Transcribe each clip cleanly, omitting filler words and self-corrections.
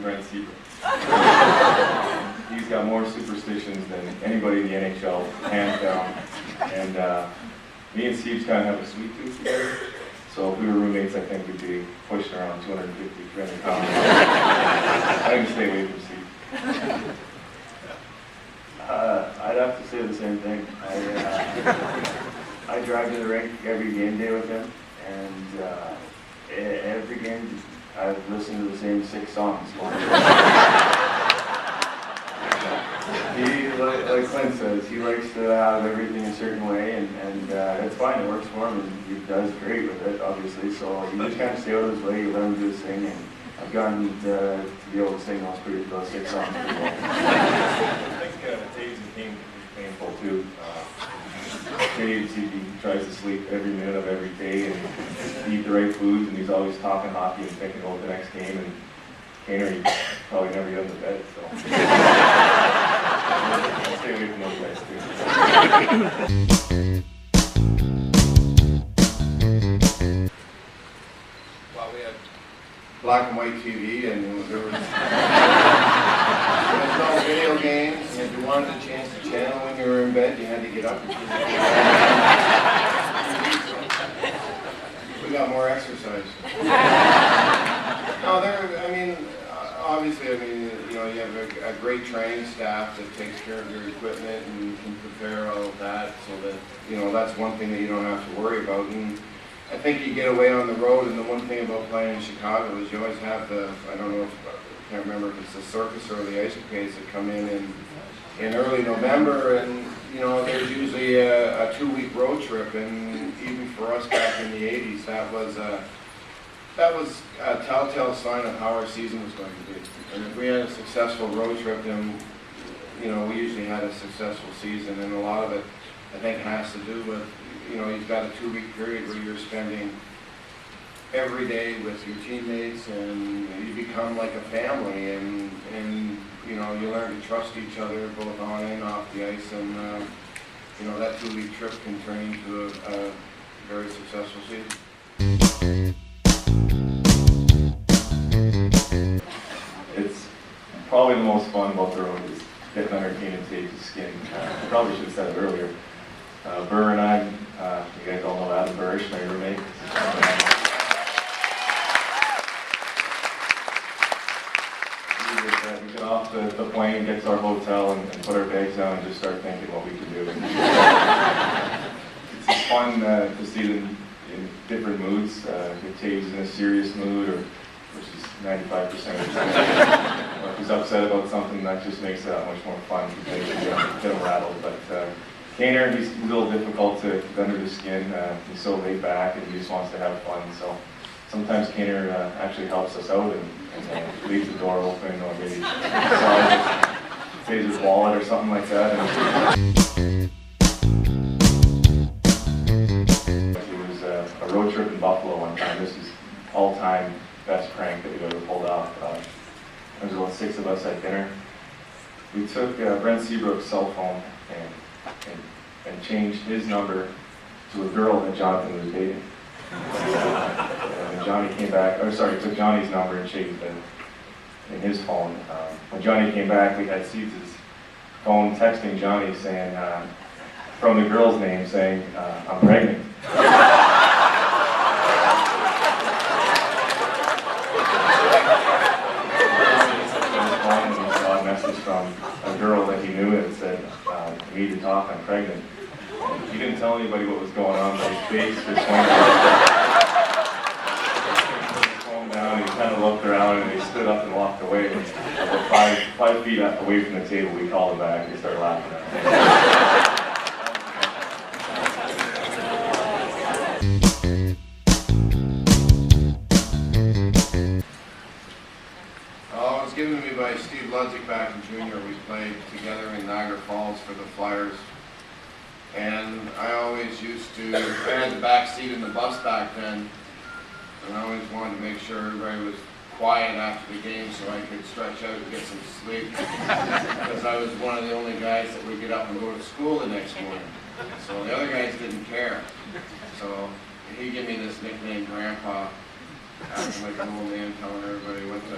Brent Seabrook. He's got more superstitions than anybody in the NHL, hands down. And me and Steve's kind of have a sweet tooth together. So if we were roommates, I think we'd be pushing around 250, 300 pounds. I can stay away from Steve. I'd have to say the same thing. I drive to the rink every game day with him, and every game I've listened to the same 6 songs. He, like Clint says, he likes to have everything a certain way, and it's fine, it works for him, and he does great with it, obviously, so you just kind of stay out of his way, you let him do his thing, and I've gotten to be able to sing those 6 songs pretty well. I think Toews became painful too. Toews, he tries to sleep every minute of every day and eat the right foods, and he's always talking hockey and thinking about the next game, and Kaner, he probably never gets to bed, so. I'll stay away from those guys too. Well, we had black and white TV, and there was no video games, and if you wanted to change the channel when you were in bed, you had to get up and we got more exercise. No, obviously, you have a great training staff that takes care of your equipment and can prepare all of that, so that, that's one thing that you don't have to worry about. And I think you get away on the road, and the one thing about playing in Chicago is you always have I can't remember if it's the circus or the ice capades that come in early November, and there's usually a 2-week road trip, and even for us back in the 80s, that was a telltale sign of how our season was going to be. And if we had a successful road trip, then we usually had a successful season, and a lot of it, I think, has to do with you've got a 2-week period where you're spending every day with your teammates, and you become like a family, and you learn to trust each other both on and off the ice, and that 2-week trip can turn into a very successful season. It's probably the most fun about the road is getting under Kaner Toews' skin. I probably should have said it earlier. Brouwer and I, you guys all know Adam Burish, my roommate. We get off the plane, get to our hotel, and put our bags down and just start thinking what we can do. It's fun to see them in different moods. If Toews in a serious mood, which is 95% of the time, or if he's upset about something, that just makes it that much more fun because you get him rattled. But Kaner, he's a little difficult to get under the skin. He's so laid back and he just wants to have fun. So sometimes Kaner actually helps us out and leaves the door open, or maybe saves his wallet or something like that. It was a road trip in Buffalo one time. This is all-time best prank that we've ever pulled off. There was about 6 of us at dinner. We took Brent Seabrook's cell phone and changed his number to a girl that Jonathan was dating. And Johnny came back, took Johnny's number and changed it in his phone. When Johnny came back, we had Steve's phone texting Johnny saying, from the girl's name, saying, I'm pregnant. From a girl that he knew that said, we need to talk, I'm pregnant. And he didn't tell anybody what was going on, but his face just went down. He put his phone down, he kind of looked around, and he stood up and walked away. And about 5 feet away from the table, we called him back and he started laughing at him. Given to me by Steve Ludzik back in junior. We played together in Niagara Falls for the Flyers, and I always I had the back seat in the bus back then, and I always wanted to make sure everybody was quiet after the game so I could stretch out and get some sleep, because I was one of the only guys that would get up and go to school the next morning. So the other guys didn't care. So he gave me this nickname, Grandpa, acting like an old man telling everybody what to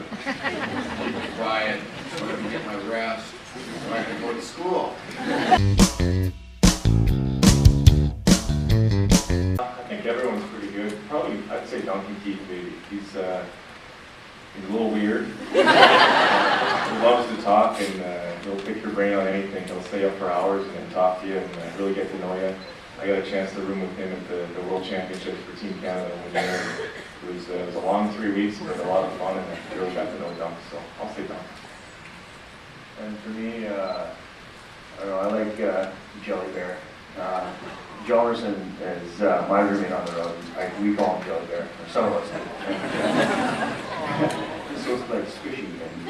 loves to talk, and he'll pick your brain on anything. He'll stay up for hours and then talk to you and really get to know you. I got a chance to room with him at the World Championships for Team Canada one year. It was a long 3 weeks, but a lot of fun, and I really got to know Dunk, so I'll say Dunk. And for me, I don't know, I like Jelly Bear. Jellerson is my roommate on the road. We call him Jelly Bear, or some of us do. He's so like squishy and